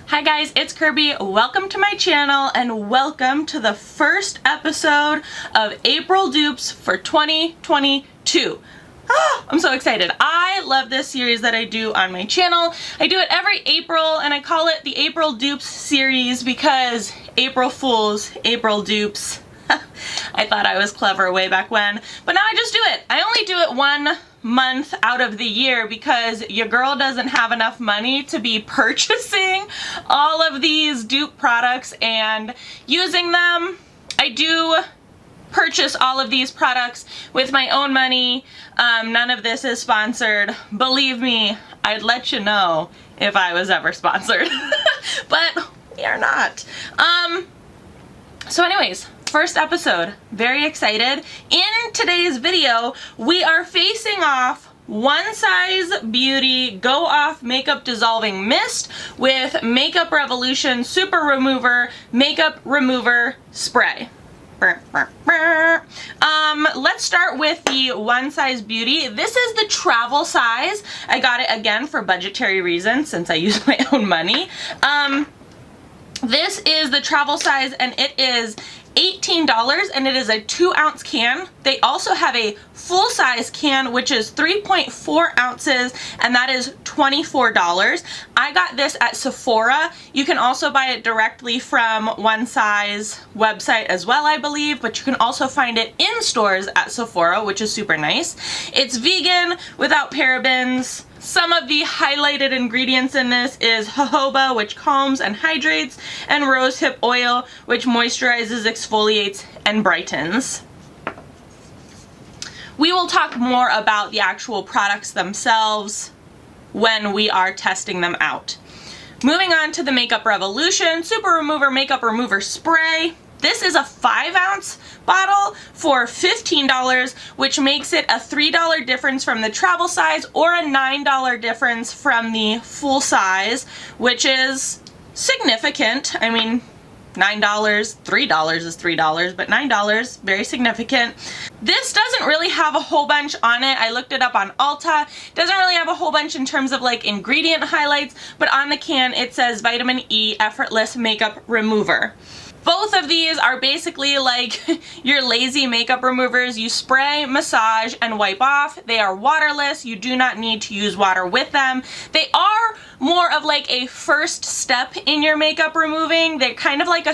Hi guys, it's Kirby. Welcome to my channel and welcome to the first episode of April Dupes for 2022. I'm so excited. I love this series that I do on my channel. I do it every April and I call it the April Dupes series because April Fools, April Dupes. I thought I was clever way back when, but now I just do it. I only do it 1 month out of the year because your girl doesn't have enough money to be purchasing all of these dupe products and using them. I do purchase all of these products with my own money. None of this is sponsored. Believe me, I'd let you know if I was ever sponsored, but we are not. So anyways, first episode, very excited. In today's video, we are facing off One Size Beauty Go Off Makeup Dissolving Mist with Makeup Revolution Super Remover Makeup Remover Spray. Let's start with the One Size Beauty. This is the travel size. I got it again for budgetary reasons since I use my own money. This is the travel size and it is $18 and it is a 2-ounce can. They also have a full-size can which is 3.4 ounces and that is $24. I got this at Sephora. You can also buy it directly from One Size website as well, I believe, but you can also find it in stores at Sephora, which is super nice. It's vegan, without parabens. Some of the highlighted ingredients in this is jojoba, which calms and hydrates, and rosehip oil, which moisturizes, exfoliates, and brightens. We will talk more about the actual products themselves when we are testing them out. Moving on to the Makeup Revolution Super Remover Makeup Remover Spray. This is a 5-ounce bottle for $15, which makes it a $3 difference from the travel size or a $9 difference from the full size, which is significant. I mean, $9, $3 is $3, but $9, very significant. This doesn't really have a whole bunch on it. I looked it up on Ulta. Doesn't really have a whole bunch in terms of like ingredient highlights, but on the can it says Vitamin E Effortless Makeup Remover. Both of these are basically like your lazy makeup removers. You spray, massage, and wipe off. They are waterless. You do not need to use water with them. They are more of like a first step in your makeup removing. They're kind of like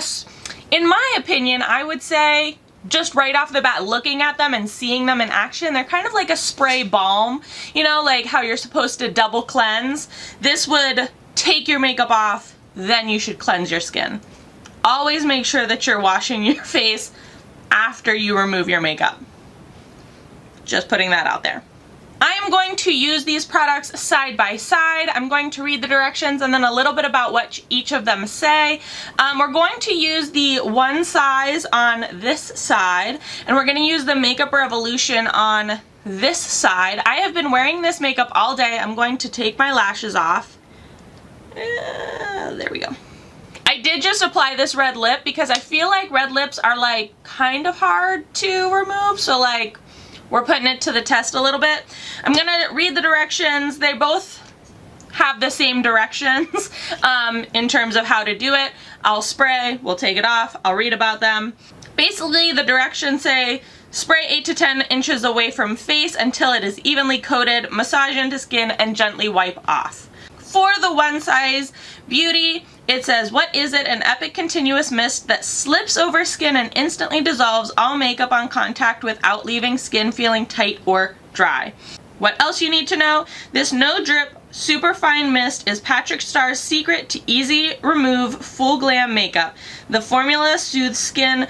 in my opinion, I would say, just right off the bat looking at them and seeing them in action, they're kind of like a spray balm. You know, like how you're supposed to double cleanse. This would take your makeup off, then you should cleanse your skin. Always make sure that you're washing your face after you remove your makeup. Just putting that out there. I am going to use these products side by side. I'm going to read the directions and then a little bit about what each of them say. We're going to use the One Size on this side and we're going to use the Makeup Revolution on this side. I have been wearing this makeup all day. I'm going to take my lashes off. There we go. I did just apply this red lip because I feel like red lips are like kind of hard to remove, so like we're putting it to the test a little bit. I'm gonna read the directions. They both have the same directions in terms of how to do it. I'll spray, we'll take it off, I'll read about them. Basically the directions say spray 8 to 10 inches away from face until it is evenly coated, massage into skin, and gently wipe off. For the One Size Beauty, it says, what is it? An epic continuous mist that slips over skin and instantly dissolves all makeup on contact without leaving skin feeling tight or dry. What else you need to know? This no drip super fine mist is Patrick Starr's secret to easy remove full glam makeup. The formula soothes skin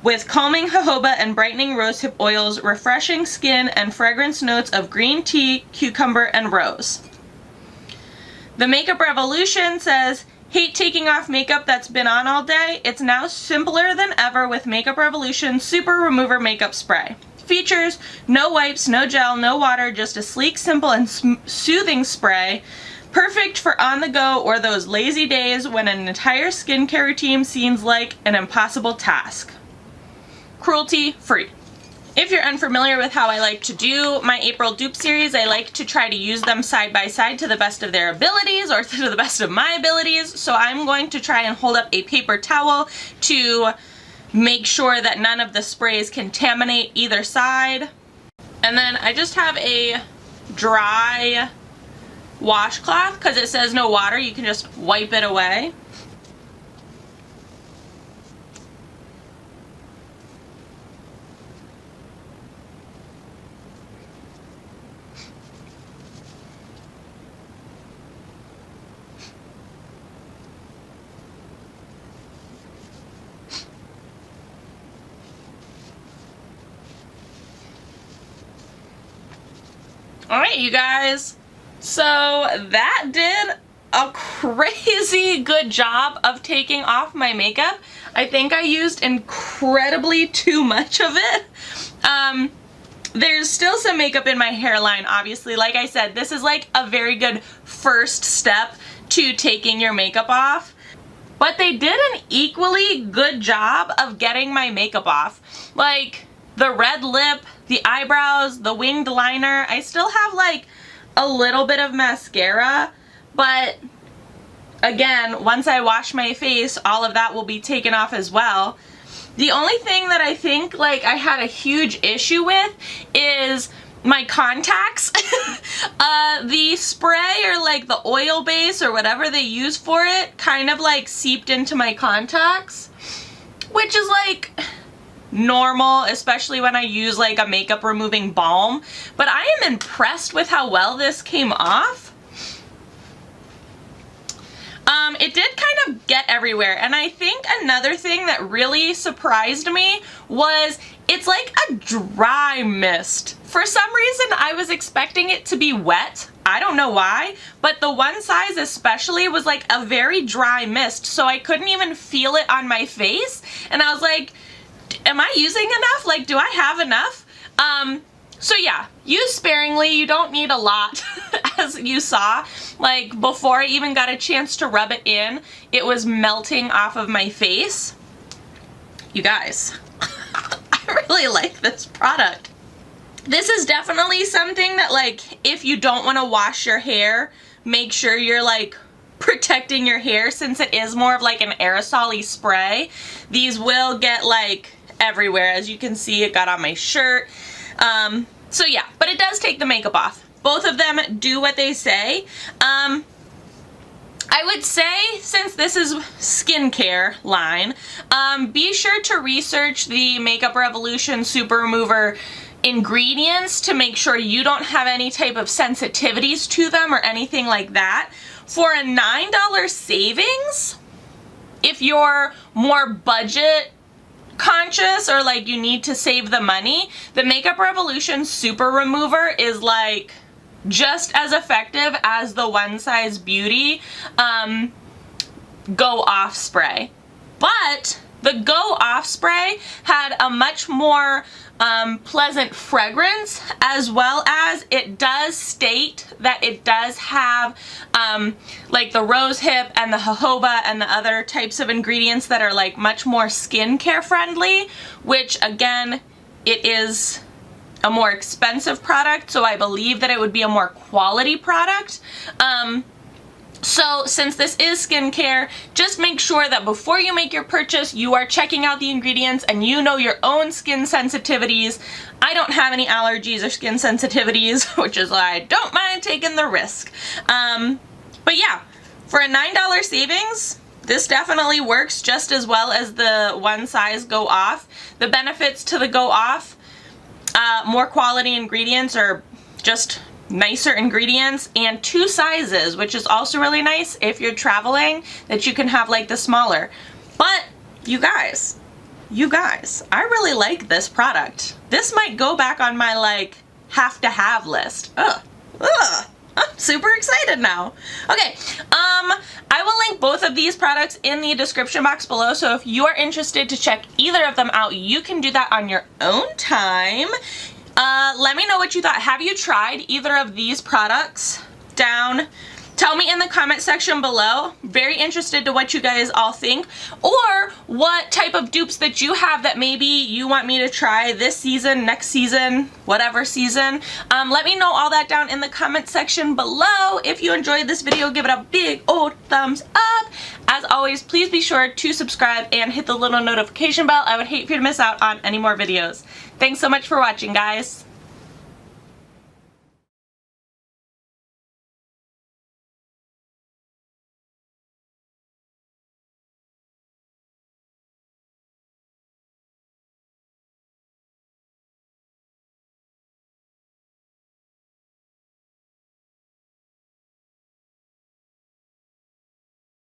with calming jojoba and brightening rosehip oils, refreshing skin, and fragrance notes of green tea, cucumber, and rose. The Makeup Revolution says, hate taking off makeup that's been on all day? It's now simpler than ever with Makeup Revolution Super Remover Makeup Spray. Features no wipes, no gel, no water, just a sleek, simple, and soothing spray. Perfect for on the go or those lazy days when an entire skincare routine seems like an impossible task. Cruelty free. If you're unfamiliar with how I like to do my April dupe series, I like to try to use them side by side to the best of their abilities or to the best of my abilities. So I'm going to try and hold up a paper towel to make sure that none of the sprays contaminate either side. And then I just have a dry washcloth because it says no water. You can just wipe it away. Alright, you guys, so that did a crazy good job of taking off my makeup. I think I used incredibly too much of it. There's still some makeup in my hairline, obviously. Like I said, this is like a very good first step to taking your makeup off. But they did an equally good job of getting my makeup off. Like, the red lip, the eyebrows, the winged liner. I still have like a little bit of mascara, but again, once I wash my face, all of that will be taken off as well. The only thing that I think like I had a huge issue with is my contacts. The spray or like the oil base or whatever they use for it kind of like seeped into my contacts, which is like normal, especially when I use like a makeup removing balm, but I am impressed with how well this came off. It did kind of get everywhere, and I think another thing that really surprised me was it's like a dry mist. For some reason I was expecting it to be wet. I don't know why, but the one size especially was like a very dry mist, so I couldn't even feel it on my face, and I was like, am I using enough? Like, do I have enough? So yeah, use sparingly. You don't need a lot, as you saw. Like, before I even got a chance to rub it in, it was melting off of my face. You guys, I really like this product. This is definitely something that, like, if you don't want to wash your hair, make sure you're, like, protecting your hair, since it is more of like an aerosol-y spray. These will get like everywhere. As you can see, it got on my shirt. So yeah, but it does take the makeup off. Both of them do what they say. I would say, since this is skincare line, be sure to research the Makeup Revolution Super Remover ingredients to make sure you don't have any type of sensitivities to them or anything like that. For a $9 savings, if you're more budget conscious or like you need to save the money, the Makeup Revolution Super Remover is like just as effective as the One Size Beauty Go Off spray. But the Go Off spray had a much more pleasant fragrance, as well as it does state that it does have like the rose hip and the jojoba and the other types of ingredients that are like much more skincare friendly, which again, it is a more expensive product, so I believe that it would be a more quality product. So since this is skincare, just make sure that before you make your purchase, you are checking out the ingredients and you know your own skin sensitivities. I don't have any allergies or skin sensitivities, which is why I don't mind taking the risk. But yeah, for a $9 savings, this definitely works just as well as the One Size Go Off. The benefits to the Go Off, more quality ingredients, or just nicer ingredients, and 2 sizes, which is also really nice if you're traveling, that you can have like the smaller. But you guys, I really like this product. This might go back on my like have to have list. I'm super excited now. Okay, I will link both of these products in the description box below, so if you are interested to check either of them out, you can do that on your own time. Let me know what you thought. Have you tried either of these products down Tell me in the comment section below. Very interested to what you guys all think, or what type of dupes that you have that maybe you want me to try this season, next season, whatever season. Let me know all that down in the comment section below. If you enjoyed this video, give it a big old thumbs up. As always, please be sure to subscribe and hit the little notification bell. I would hate for you to miss out on any more videos. Thanks so much for watching, guys.